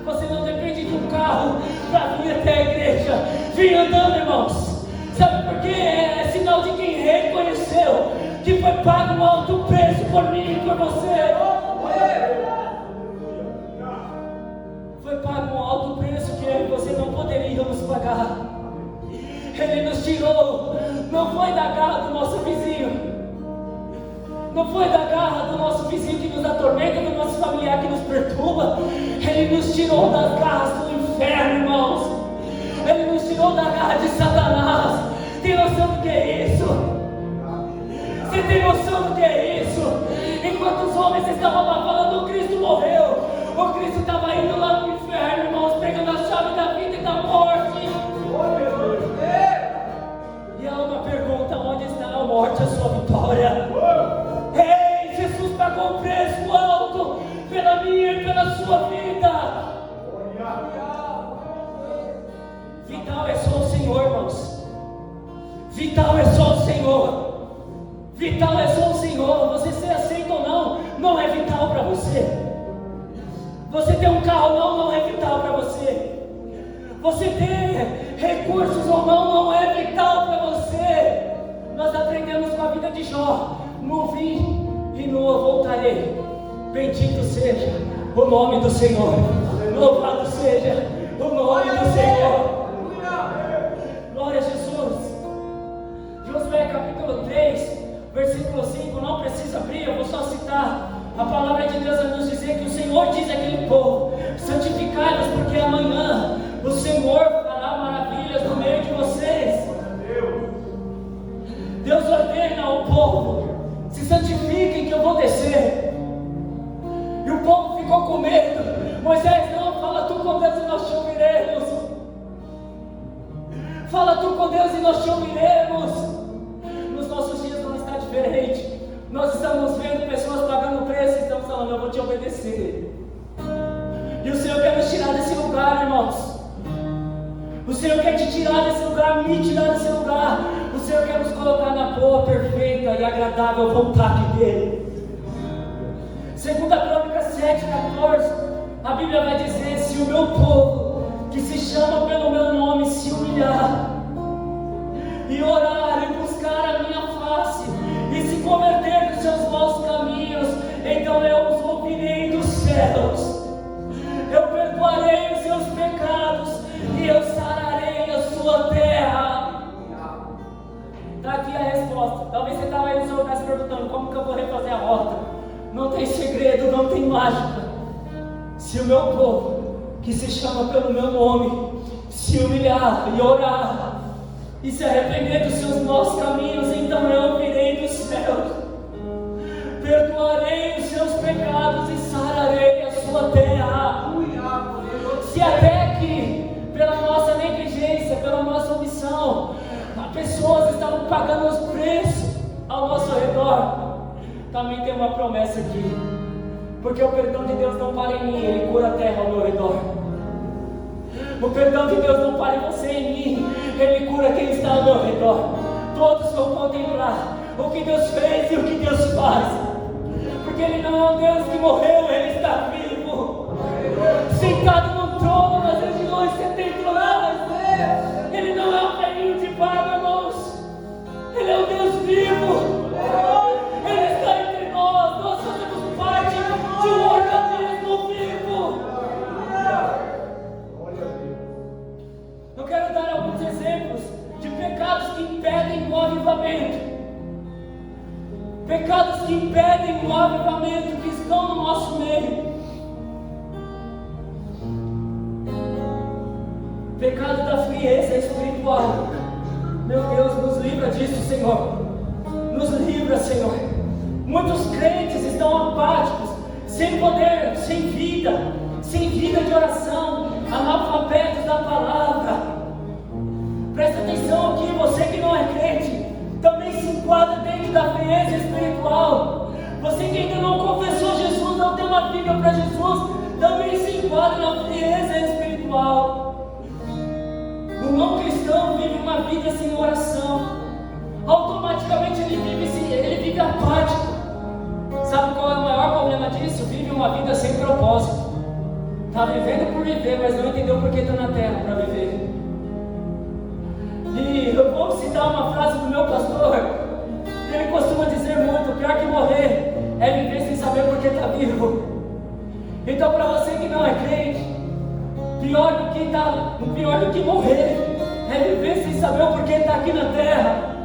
Você não depende de um carro para vir até a igreja. Vem andando, irmãos. Sabe por quê? É sinal de quem reconheceu que foi pago um alto preço por mim e por você. Foi pago um alto preço que eu e você não poderíamos pagar. Ele nos tirou, não foi da garra do nosso vizinho, não foi da garra do nosso vizinho que nos atormenta, do nosso familiar que nos perturba. Ele nos tirou das garras do inferno, irmãos. Ele nos tirou da garra de Satanás. Tem noção do que é isso? Você tem noção do que é isso? Enquanto os homens estavam lá falando: o Cristo morreu, o Cristo estava indo lá no inferno, irmãos, pegando a chave da vida e da morte. E há uma pergunta: onde está a morte, a sua vitória? Ei, Jesus pagou um preço alto pela minha e pela sua vida. Vital é só o Senhor, irmãos. Vital é só o Senhor. Vital é só o Senhor. Você ser aceito ou não, não é vital para você. Você ter um carro ou não é vital para você. Você ter recursos ou não é vital para você. Nós aprendemos com a vida de Jó: no vim e no voltarei. Bendito seja o nome do Senhor. Louvado seja o nome do Senhor. Glória a Jesus. Josué capítulo 3, versículo 5, não precisa abrir, eu vou só citar. A palavra de Deus vai nos dizer que o Senhor diz àquele povo: santificai-vos, porque amanhã o Senhor fará maravilhas no meio de vocês. Deus ordena ao povo: se santifiquem que eu vou descer. E o povo ficou com medo. Moisés: não, fala tu com Deus e nós te ouviremos. Fala tu com Deus e nós te ouviremos. Nos nossos dias não está diferente. Nós estamos vendo pessoas pagando preço e estamos falando: eu vou te obedecer. E o Senhor quer nos tirar desse lugar, irmãos. O Senhor quer te tirar desse lugar, me tirar desse lugar. O Senhor quer nos colocar na boa, perfeita e agradável vontade dEle. 2 Crônicas 7, 7,14, a Bíblia vai dizer: se o meu povo, que se chama pelo meu nome, se humilhar e orar e buscar a minha face e se converter dos seus maus caminhos, então eu os ouvirei dos céus, eu perdoarei os seus pecados e eu sararei a sua terra. Está aqui a resposta. Talvez você estava aí no seu lugar se perguntando: como que eu vou refazer a rota? Não tem segredo, não tem mágica. Se o meu povo, que se chama pelo meu nome, se humilhar e orar e se arrepender dos seus maus caminhos, então eu ouvirei dos céus, perdoarei os seus pecados e sararei a sua terra. Se até aqui, pela nossa negligência, pela nossa omissão, as pessoas estavam pagando os preços ao nosso redor, também tem uma promessa aqui, porque o perdão de Deus não para em mim, Ele cura a terra ao meu redor. O perdão de Deus não para em você e em mim, Ele cura quem está ao meu redor. Todos vão contemplar o que Deus fez e o que Deus faz, porque Ele não é um Deus que morreu, Ele está vivo, sentado no trono nas regiões setentrionais. Ele não é um velhinho de barba, irmãos, Ele é um Deus vivo. Ele está entre nós, nós fazemos parte de um organismo vivo. Eu quero dar alguns exemplos de pecados que impedem o avivamento. Pecados que impedem o avivamento, que estão no nosso meio. Pecado da frieza espiritual. Meu Deus, nos livra disso, Senhor. Nos livra, Senhor. Muitos crentes estão apáticos, sem poder, sem vida de oração, analfabetos da palavra. Presta atenção aqui, você que não é crente, também se enquadra dentro da frieza espiritual. Você que ainda não confessou Jesus, não tem uma vida para Jesus, também se enquadra na frieza espiritual. O não cristão vive uma vida sem oração. Automaticamente ele vive apático. Sabe qual é o maior problema disso? Vive uma vida sem propósito. Está vivendo por viver, mas não entendeu por que está na terra para viver. E eu vou citar uma frase do meu pastor. Ele costuma dizer muito: o pior que morrer é viver sem saber por que está vivo. Então, para você que não é crente, pior do que morrer é viver sem saber o porquê está aqui na terra.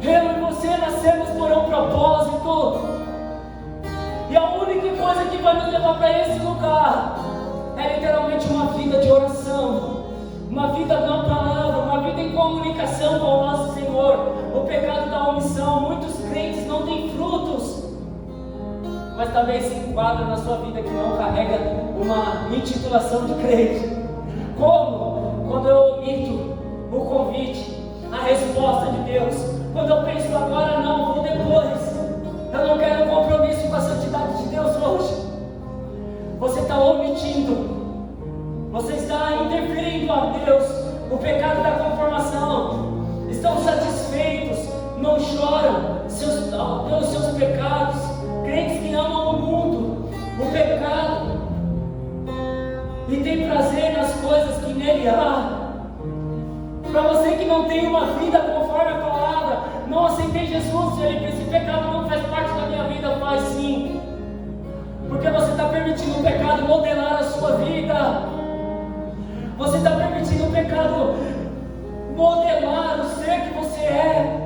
Eu e você nascemos por um propósito, e a única coisa que vai nos levar para esse lugar é literalmente uma vida de oração, uma vida na palavra, uma vida em comunicação com o nosso Senhor. O pecado da omissão, muitos crentes não têm frutos, mas também se enquadra na sua vida que não carrega uma intitulação de crente. Como? Quando eu omito o convite, a resposta de Deus. Quando eu penso agora não, vou depois. Eu não quero um compromisso com a santidade de Deus hoje. Você está omitindo. Você está interferindo a Deus. O pecado da conformação. Estão satisfeitos, não choram pelos seus pecados. Crentes que amam o mundo, o pecado, e tem prazer nas coisas que nele há. Para você que não tem uma vida conforme a palavra, não aceitei Jesus, esse pecado não faz parte da minha vida. Faz sim, porque você está permitindo o pecado modelar a sua vida. Você está permitindo o pecado modelar o ser que você é.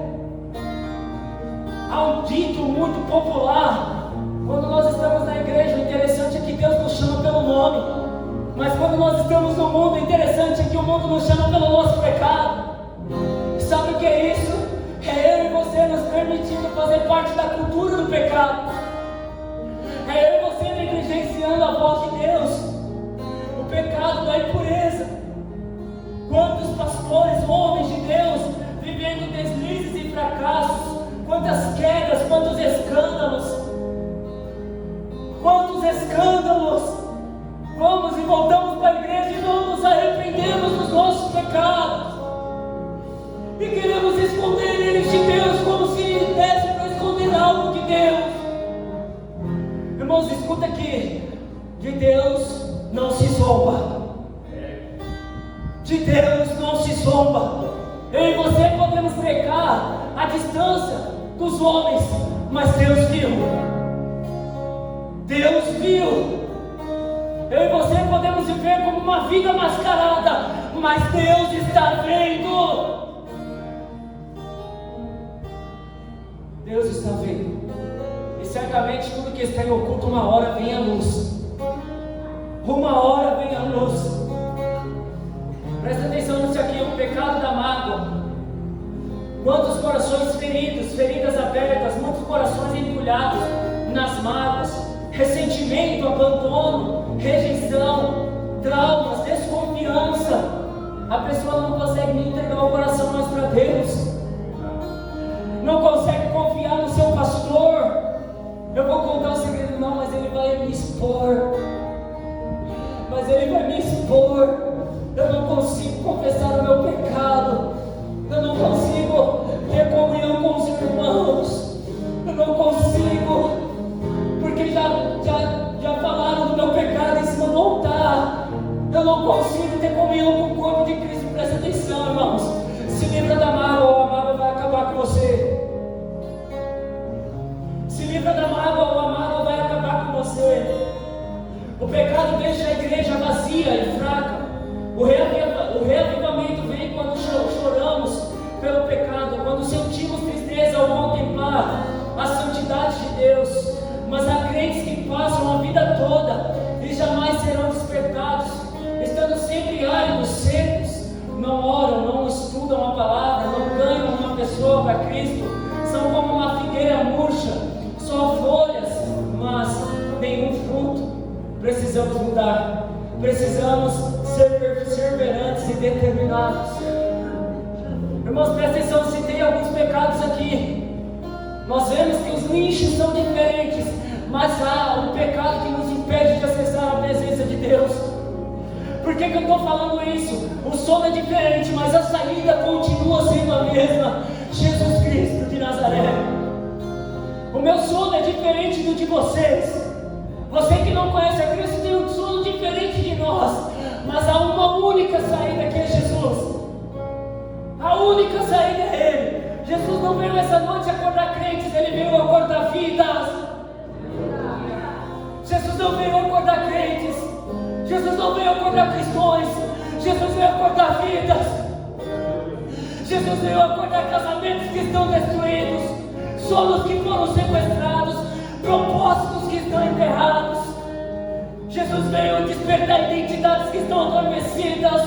Há um dito muito popular: quando nós estamos na igreja, o interessante é que Deus nos chama pelo nome. Mas quando nós estamos no mundo, o interessante é que o mundo nos chama pelo nosso pecado. E sabe o que é isso? É eu e você nos permitindo fazer parte da cultura do pecado. É eu e você negligenciando a voz de Deus. O pecado da impureza. Quantos pastores, homens de Deus, vivendo deslizes e fracassos. Quantas quedas, quantos escândalos. Quantos escândalos. Vamos e voltamos para a igreja e não nos arrependemos dos nossos pecados. E queremos esconder eles de Deus como se desse para esconder algo de Deus. Irmãos, escuta aqui. que de Deus não se zomba. De Deus não se zomba. Eu e você podemos pecar à distância dos homens, mas Deus viu. Deus viu. Eu e você podemos viver como uma vida mascarada, mas Deus está vendo. Deus está vendo. E certamente tudo que está em oculto, uma hora vem à luz. Uma hora vem à luz. Presta atenção nisso aqui, o pecado da mágoa. Quantos corações feridos, feridas abertas, muitos corações entulhados nas mágoas, ressentimento, abandono, rejeição, traumas, desconfiança. A pessoa não consegue nem entregar o coração mais para Deus, não consegue confiar no seu pastor. Eu vou contar um segredo, não, mas ele vai me expor. Mas ele vai me expor. Eu não consigo confessar o meu pecado. Eu não consigo ter comunhão com os irmãos. Eu não consigo, porque já falaram do meu pecado em cima do altar. Eu não consigo ter comunhão com o corpo de Cristo. Presta atenção, irmãos. Se livra da mágoa, ou a mágoa vai acabar com você. Se livra da mágoa, ou a mágoa vai acabar com você. O pecado deixa a igreja vazia e fraca. O reavivamento vem quando choramos pelo pecado, quando sentimos tristeza ao contemplar a santidade de Deus. Mas há crentes que passam a vida toda e jamais serão despertados, estando sempre áridos, secos, não oram, não estudam a palavra, não ganham uma pessoa para Cristo, são como uma figueira murcha, só folhas, mas nenhum fruto. Precisamos mudar, precisamos ser perseverantes e determinados. Irmãos, presta atenção, citei alguns pecados aqui. Nós vemos que os nichos são diferentes, mas há um pecado que nos impede de acessar a presença de Deus. Por que eu estou falando isso? O sono é diferente, mas a saída continua sendo a mesma. Jesus Cristo de Nazaré. O meu sono é diferente do de vocês. Você que não conhece a Cristo tem um sono diferente de nós, mas há uma única saída que é Jesus. A única saída é Ele. Jesus não veio essa noite acordar crentes, Ele veio acordar vidas. Jesus não veio acordar crentes, Jesus não veio acordar cristãos, Jesus veio acordar vidas. Jesus veio acordar casamentos que estão destruídos, sonhos que foram sequestrados, propósitos que estão enterrados. Jesus veio despertar identidades que estão adormecidas.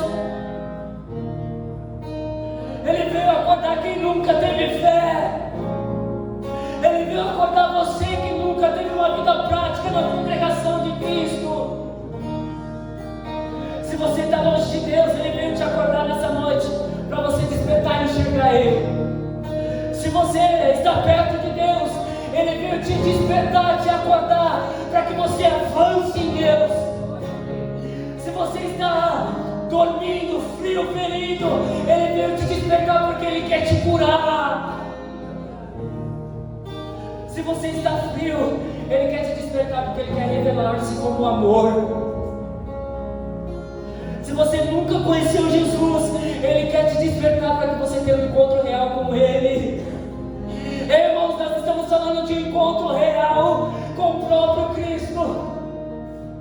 Ele veio acordar quem nunca teve fé. Ele veio acordar você que nunca teve uma vida prática na congregação de Cristo. Se você está longe de Deus, Ele veio te acordar nessa noite para você despertar e enxergar Ele. Se você está perto de Deus, Ele veio te despertar, te acordar para que você avance em Deus. Se você está dormindo, frio, ferido, Ele veio te despertar porque Ele quer te curar. Se você está frio, Ele quer te despertar porque Ele quer revelar-se como amor. Se você nunca conheceu Jesus, Ele quer te despertar para que você tenha um encontro real com Ele. Irmãos, nós estamos falando de encontro real com o próprio Cristo.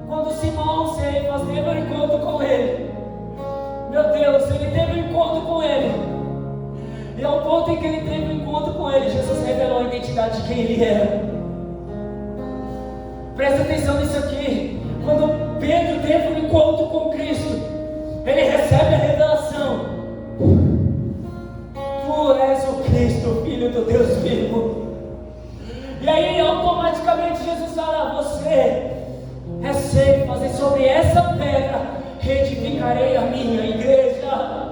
Quando Simão Cefas teve um encontro com Ele, meu Deus, ele teve um encontro com Ele. E ao ponto em que ele teve um encontro com Ele, Jesus revelou a identidade de quem Ele era. Presta atenção nisso aqui. Quando Pedro teve um encontro com Cristo, ele recebe a revelação: Tu és o Cristo, Filho do Deus vivo. E aí automaticamente Jesus fala: Você é Cefas, e sobre essa pedra reedificarei a minha igreja.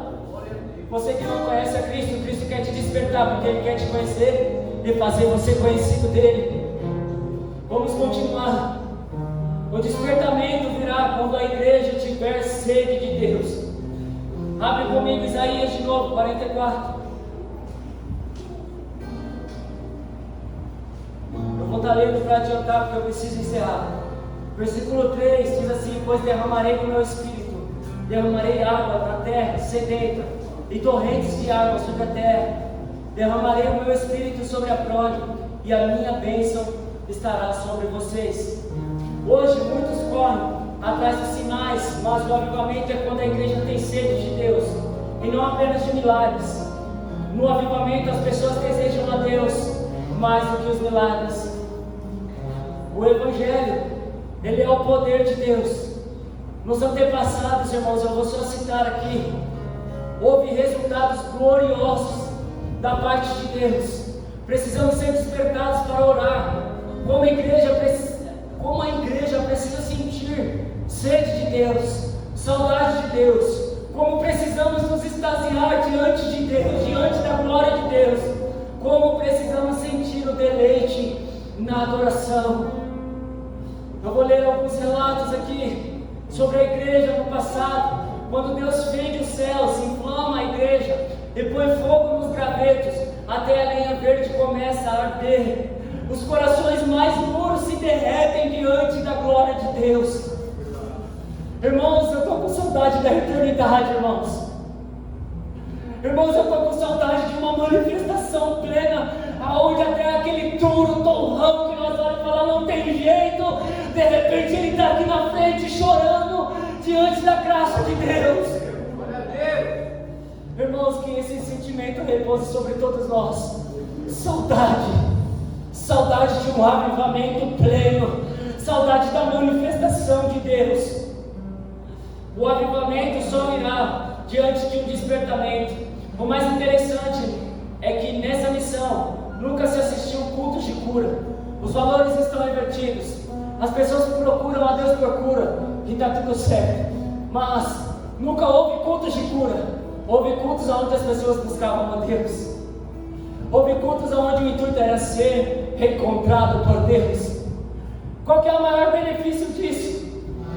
Você que não conhece a Cristo, Cristo quer te despertar porque Ele quer te conhecer e fazer você conhecido dEle. Vamos continuar. O despertamento virá quando a igreja tiver sede de Deus. Abre comigo Isaías de novo, 44. Eu vou estar lendo para adiantar porque eu preciso encerrar. Versículo 3 diz assim: pois derramarei do meu espírito, derramarei água na terra sedenta, e torrentes de água sobre a terra. Derramarei o meu espírito sobre a prole, e a minha bênção estará sobre vocês. Hoje muitos correm atrás de sinais, mas o avivamento é quando a igreja tem sede de Deus, e não apenas de milagres. No avivamento as pessoas desejam a Deus mais do que os milagres. O Evangelho, ele é o poder de Deus. Nos antepassados, irmãos, eu vou só citar aqui, houve resultados gloriosos da parte de Deus. Precisamos ser despertados para orar. Como a igreja precisa sentir sede de Deus, saudade de Deus. Como precisamos nos extasiar diante de Deus, diante da glória de Deus. Como precisamos sentir o deleite na adoração. Eu vou ler alguns relatos aqui sobre a igreja no passado, quando Deus fende os céus, inflama a igreja e põe fogo nos gravetos, até a lenha verde começa a arder. Os corações mais puros se derretem diante da glória de Deus. Irmãos, eu estou com saudade da eternidade, irmãos. Irmãos, eu estou com saudade de uma manifestação plena, aonde até aquele duro torrão que nós olhamos e falamos, não tem jeito, de repente ele está aqui na frente chorando diante da graça de Deus. Irmãos, que esse sentimento repouse sobre todos nós. Saudade de um avivamento pleno, saudade da manifestação de Deus. O avivamento só irá diante de um despertamento. O mais interessante é que nessa missão nunca se assistiu cultos de cura. Os valores estão invertidos. As pessoas procuram a Deus por cura e está tudo certo. Mas nunca houve cultos de cura. Houve cultos onde as pessoas buscavam a Deus. Houve cultos onde o intuito era ser reencontrado por Deus. Qual que é o maior benefício disso?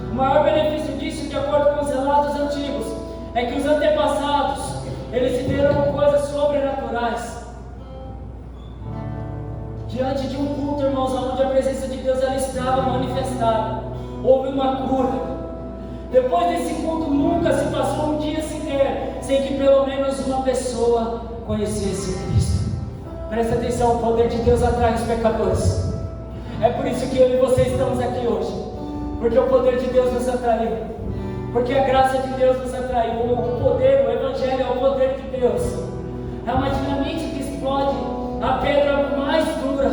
O maior benefício disso, de acordo com os relatos antigos, é que os antepassados, eles viveram coisas sobrenaturais. Diante de um culto, irmãos, onde a presença de Deus ela estava manifestada, houve uma cura. Depois desse culto, nunca se passou um dia sequer sem que pelo menos uma pessoa conhecesse Cristo. Presta atenção, o poder de Deus atrai os pecadores. É por isso que eu e você estamos aqui hoje, porque o poder de Deus nos atraiu, porque a graça de Deus nos atraiu. O poder, o Evangelho é o poder de Deus. É uma dinamite que explode a pedra mais dura,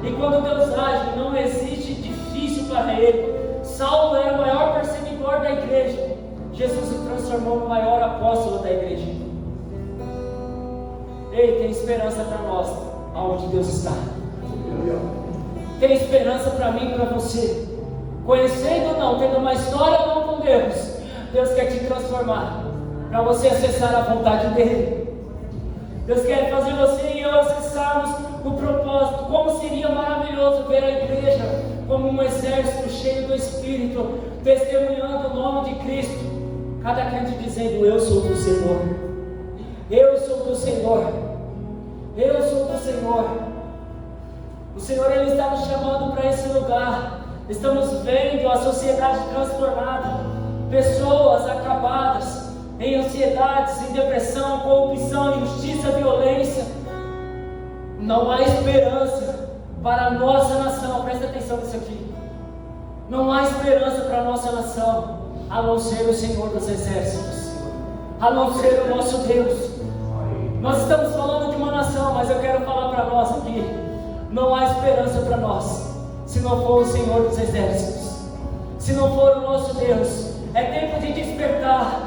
e quando Deus age, não existe difícil para Ele. Saulo era o maior perseguidor da igreja, Jesus o transformou no maior apóstolo da igreja. Ei, tem esperança para nós, aonde Deus está. Tem esperança para mim e para você. Conhecendo ou não, tendo uma história ou não com Deus, Deus quer te transformar, para você acessar a vontade dEle. Deus quer fazer você e eu acessarmos o propósito. Como seria maravilhoso ver a igreja como um exército cheio do Espírito, testemunhando o nome de Cristo. Cada crente dizendo, eu sou do Senhor. Eu sou do Senhor. Eu sou do Senhor. O Senhor, Ele está nos chamando para esse lugar. Estamos vendo a sociedade transtornada, pessoas acabadas em ansiedades, em depressão, corrupção, injustiça, violência. Não há esperança para a nossa nação. Presta atenção nisso aqui. Não há esperança para a nossa nação, a não ser o Senhor dos Exércitos, a não ser o nosso Deus. Nós estamos falando de uma nação, mas eu quero falar para nós aqui, não há esperança para nós, se não for o Senhor dos Exércitos, se não for o nosso Deus. É tempo de despertar,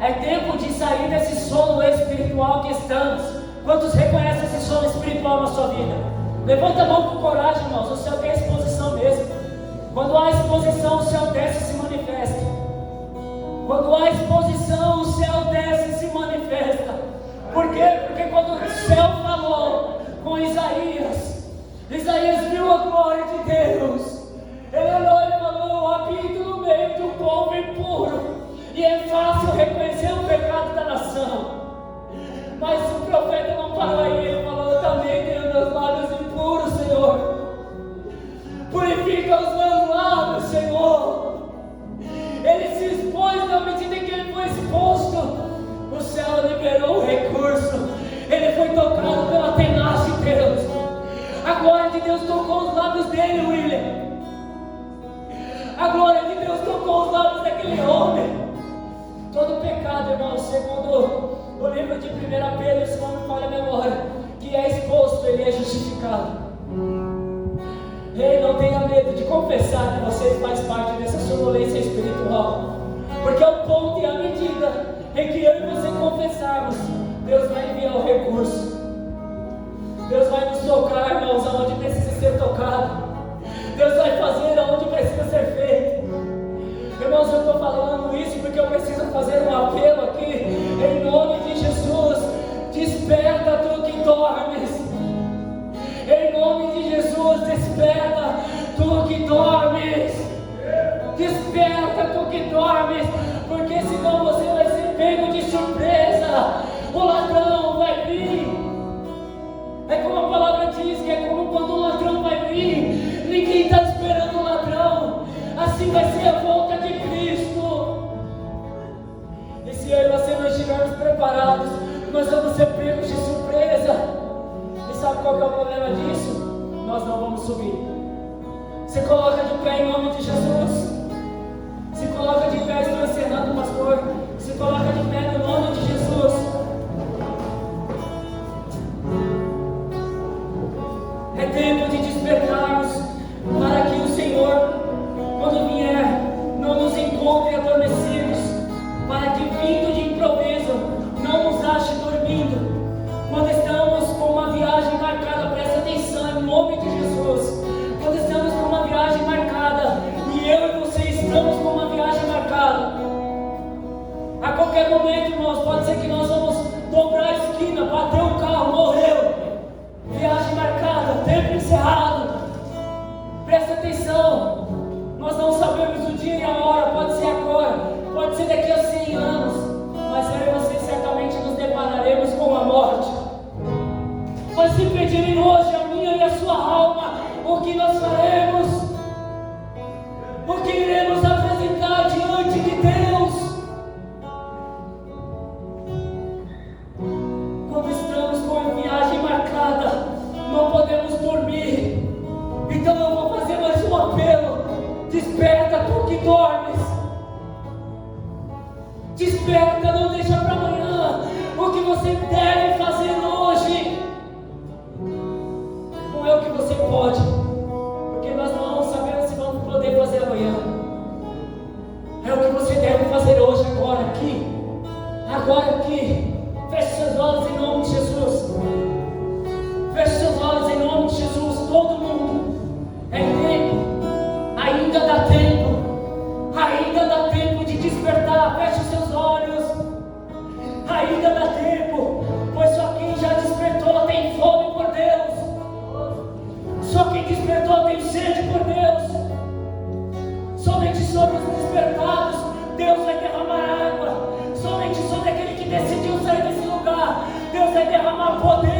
é tempo de sair desse sono espiritual que estamos. Quantos reconhecem esse sono espiritual na sua vida? Levanta a mão com coragem, irmãos. O céu tem exposição mesmo. Quando há exposição, o céu desce e se manifesta. Quando há exposição, o céu desce e se manifesta. Por quê? Porque quando o céu falou com Isaías, Isaías viu a glória de Deus. Ele olhou e falou, eu habito no meio de um povo impuro, e é fácil reconhecer o pecado da nação. Mas o profeta não parou aí, ele falou, eu também tenho meus lábios impuros, Senhor. Purifica os meus lábios. tocou os lábios daquele homem. Todo pecado, irmão, segundo o livro de 1 Pedro, se não me falha a memória, que é exposto, ele é justificado. Ei, não tenha medo de confessar que você faz parte dessa sonolência espiritual, porque o ponto e a medida em que eu e você confessarmos, Deus vai enviar o recurso. Deus vai nos tocar, irmãos, aonde precisa ser tocado. Deus vai fazer aonde precisa ser feito. Irmãos, eu estou falando isso porque eu preciso fazer um apelo aqui, em nome de Jesus. Desperta tu que dormes. Em nome de Jesus, desperta tu que dormes. Desperta tu que dormes, porque senão você vai ser pego de surpresa. O ladrão vai vir. É como a palavra diz, que é como quando o ladrão vai vir. Ninguém está esperando o ladrão. Assim vai ser a volta de Cristo. E se eu e você não estivermos preparados, nós vamos ser pegos de surpresa. E sabe qual que é o problema disso? Nós não vamos subir. Se coloca de pé em nome de Jesus. Se coloca de pé, estou encerrando, pastor. Se coloca de pé no nome de Jesus. É tempo de despertarmos para que o Senhor, quando vier, não nos encontre adormecidos, para que vindo de improviso, não nos ache dormindo. Quando estamos com uma viagem marcada, presta atenção em nome de Jesus. Quando estamos com uma viagem marcada, e eu e você estamos com uma viagem marcada, a qualquer momento, irmãos, pode ser que nós vamos dobrar a esquina, bater o carro, morreu. Viagem marcada, tempo encerrado. Presta atenção. Nós não sabemos o dia e a hora. Pode ser agora, pode ser daqui a 100 anos. Mas eu e você certamente nos depararemos com a morte. Mas se pedirem hoje a minha e a sua alma, o que nós faremos? O que iremos apresentar diante de Deus? Quando estamos com a viagem marcada, não podemos dormir. Então eu vou fazer mais um apelo. Desperta tu que dormes. Desperta, não deixa para amanhã o que você deve fazer hoje. Não é o que você pode, porque nós não sabemos se vamos poder fazer amanhã. É o que você deve fazer hoje, agora aqui. Agora aqui. Feche seus olhos em nome de Jesus. Feche seus olhos em nome de Jesus. Todo mundo. É tempo. Ainda dá tempo. Ainda dá tempo de despertar. Feche seus olhos. Ainda dá tempo. Pois só quem já despertou tem fome por Deus. Só quem despertou tem sede por Deus. Somente sobre os despertados Deus vai derramar água. Somente sobre aquele que decidiu sair desse lugar Deus vai derramar poder.